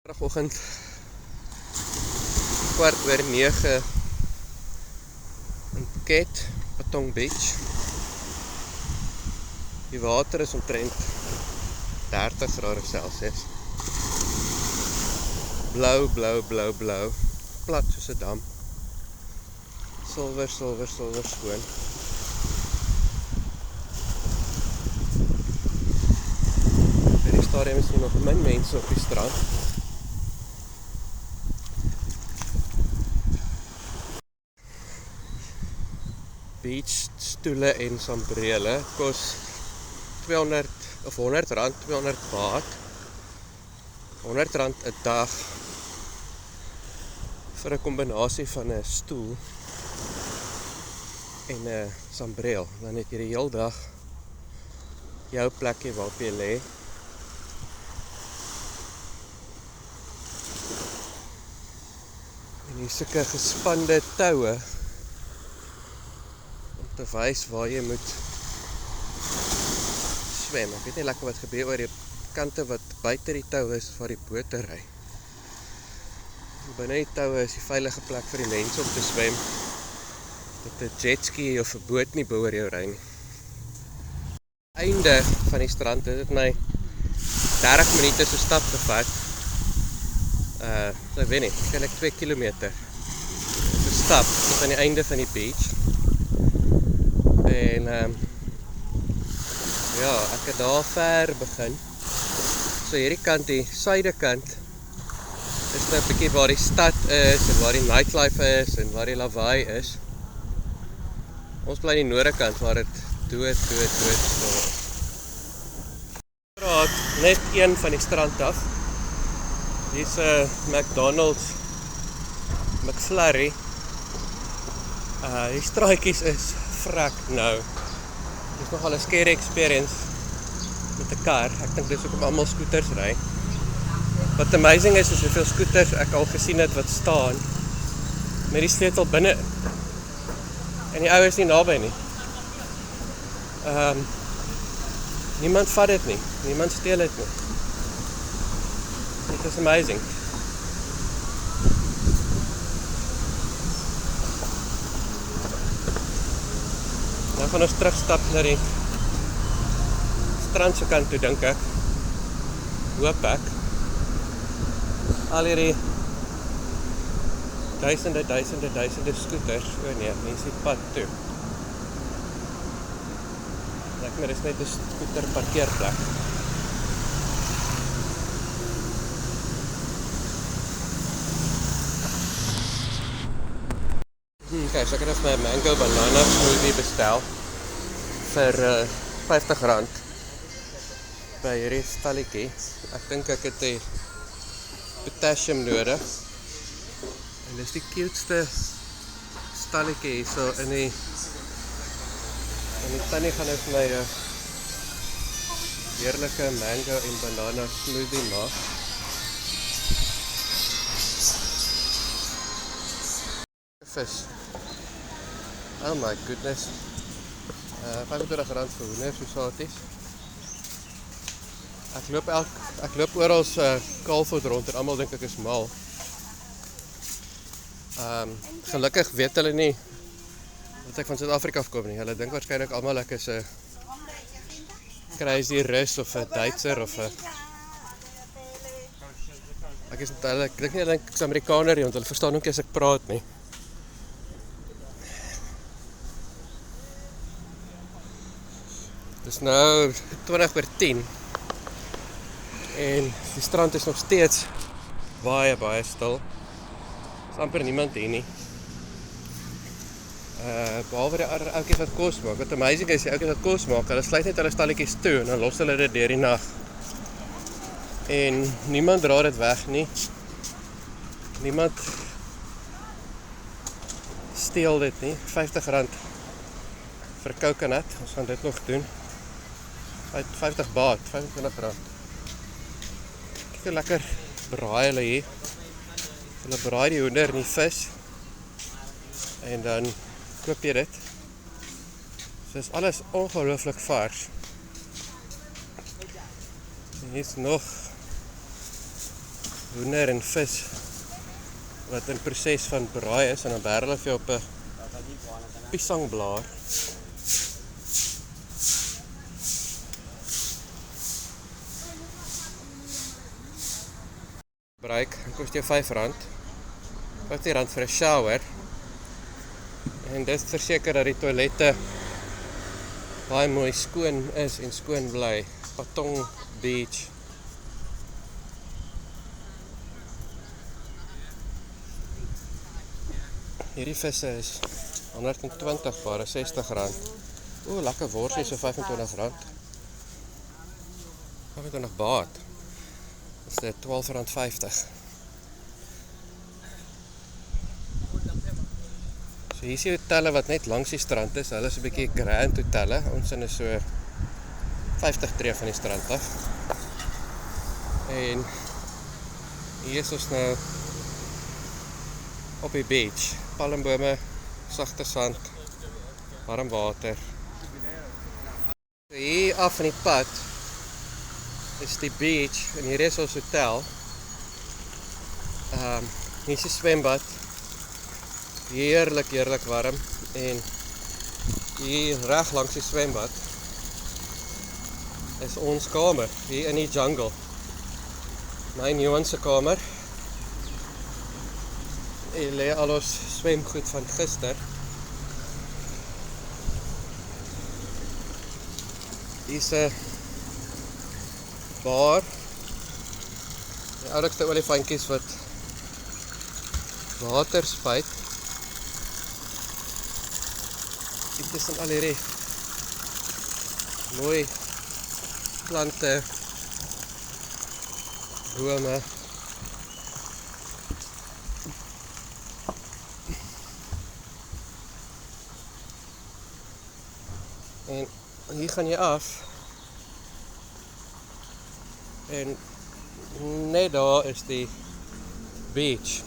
Vanoggend 8:15 in Phuket, Patong Beach. Die water is omtrent 30 grade Celsius. Blou, blou, blou, blou. Plat soos 'n dam. Silwer, silwer, silwer skoon. By die stadium is hier nog min mense op die strand. Beach stoele en sambrele kos 200 of 100 rand, 200 baht. 100 rand 'n dag vir 'n kombinasie van 'n stoel en 'n sambreel. Dan het jy die hele dag jou plekkie waarop jy lê. En hier sulke gespande toue om te wys waar jy moet swem. Ek weet nie lekker wat gebeur oor die kante wat buite die toue is waar die bote ry. Binne die toue is die veilige plek vir die mense om te swem. Dat 'n jetski of 'n boot nie oor jou ry nie. Einde van die strand het dit my 30 minute se stap gevat. Ek weet nie, skielik 2 kilometer se stap tot aan die einde van die beach. En ja, ek het daar ver begin. So hierdie kant, die suidekant, is nou 'n bietjie waar die stad is en waar die nightlife is en waar die lawaai is. Ons bly in die noordekant waar dit dood stil is. Praat net een van die strand af. Hier's 'n McDonald's McFlurry. Die straatjies is vrek nou. Dis nogal 'n scary experience met 'n kar. Ek dink dis hoekom almal scooters ry. Wat amazing is hoeveel scooters ek al gesien het wat staan met die sleutel binne. En die ou is nie naby nie. Niemand vat dit nie. Niemand steel dit nie. Dit is amazing. Nou gaan ons terugstap na die strand se kant toe, dink ek. Hoop ek. Al hierdie duisende scooters. O nee, mense het pad toe. Maar dis net 'n scooter parkeerplek. Okay, so ek het my mango banana smoothie bestel vir R50 by hierdie stalletjie. Ek dink ek het 'n potassium nodig. En dis die cuteste stalletjie hier so in die tannie gaan nou vir my 'n heerlike mango en banana smoothie maak. Vis. Oh my goodness. R25 vir hoender, so saaties. Ek loop oral Kaalvoet rond en almal dink ek is mal. Gelukkig weet hulle nie dat ek van Suid-Afrika afkom nie. Hulle dink waarskynlik almal ek is 'n crazy Rus of 'n Duitser of 'n ek dink nie ek is Amerikaner nie, want hulle verstaan ook nie as ek praat nie. Dis nou 20:10 en die strand is nog steeds baie stil. Is amper niemand hier nie. Behalwe die ouetjies wat kos maak. Wat amazing is, die ouetjies wat kos maak, hulle sluit net hulle stalletjies toe en dan los hulle dit deur die nag. En niemand dra dit weg nie. Niemand steel dit nie. R50 vir coconut. Ons gaan dit nog doen. 50 baht, R25. Kyk hoe lekker braai hulle hier. Hulle braai die hoender en die vis. En dan koop jy dit. So is alles ongelooflik vars. En hier is nog hoender en vis wat in proses van braai is en dan berg hulle vir jou op 'n piesangblaar. Gebruik, dit kos jou R5. R15 vir 'n shower. En dit verseker dat die toilette baie mooi skoon is en skoon bly. Patong Beach. Hierdie visse is R120 vir R60. O, lekker worsie so R25. 25 baht. Dis dit R12.50. So hier is die hotelle wat net langs die strand is. Hulle is 'n bietjie grand hotelle. Ons is so 50 tree van die strand af. En hier is ons nou op die beach. Palmbome, sagte sand, warm water. So hier af van die pad is die beach en hier is ons hotel. Hier is die swembad. Heerlik warm en hier reg langs die swembad is ons kamer hier in die jungle. My en Johan se kamer. Hier lê al ons swemgoed van gister. Hier is 'n bar. Die oulikste olifantjies wat water spuit. Dit is al hierdie mooi plante, bome. En hier gaan jy af. En net daar is die beach.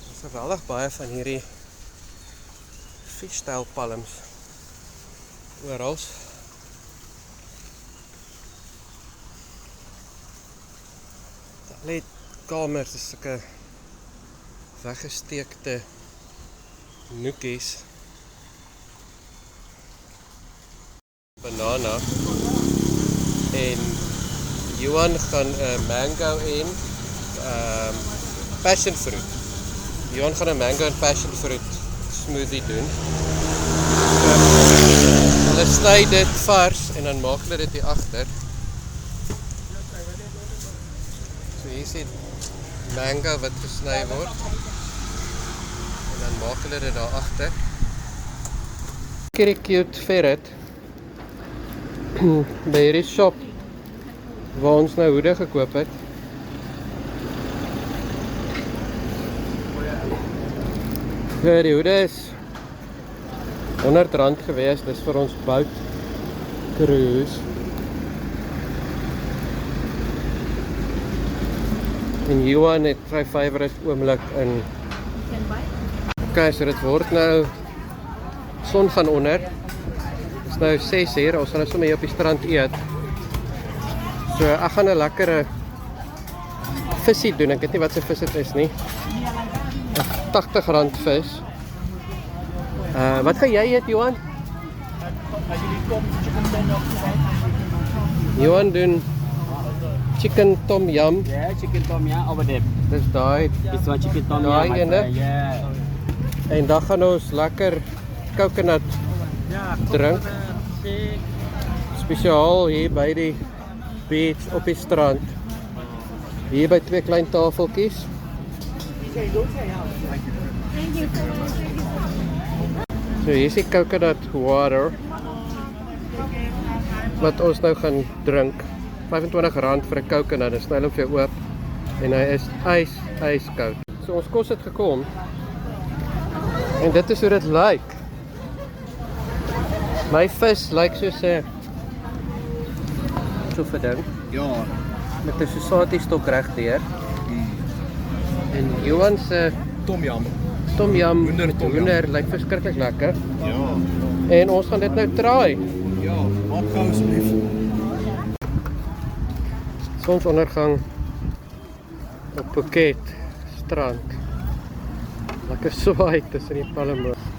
Er is geweldig baie van hierdie fishtail palms oral. Alle kamers is sulke weggesteekte noekies. Banana. En Johan gaan 'n mango en passion fruit. Johan gaan 'n mango en passion fruit smoothie doen. Hulle sny dit vars en dan maak hulle dit hier agter. So hier is die mango wat gesny word. En dan maak hulle dit daar agter. Hierdie cute ferret by hierdie shop waar ons nou hoede gekoop het. Ja, die hoede is R100 gewees, dis vir ons boat cruise. En Johan het sy favourite oomblik in. Okay, so dit word nou son gaan onder. Dit is nou 6:00, ons gaan nou sommer hier op die strand eet. So ek gaan 'n lekkere visie doen. Ek weet nie wat se vis dit is nie. R80 vis. Wat gaan jy eet, Johan? As jullie kom, chicken tom yum. Johan doen chicken tom yum. Yeah, chicken tom yum over there. Dis daai. This one chicken tom yum. Daai my ene. friend, yeah. En dan gaan ons lekker coconut drink. Spesiaal hier by die beach op die strand. Hier by twee klein tafeltjies. So hier is die coconut water wat ons nou gaan drink. R25 vir 'n coconut. Dan sny hom vir jou oop en hy is ijskoud. So ons kos het gekom. En dit is hoe dit lyk. My vis lyk soos 'n so vir ding. Ja. Met 'n sosatie stok regdeur. En Johan se Tom yum. tom yum Hoender tom yum. hoender lyk verskriklik lekker. Ja. En ons gaan dit nou try. Ja, maak gou asseblief. Sonsondergang op Phuket strand. Lekker swaai tussen die palmbome.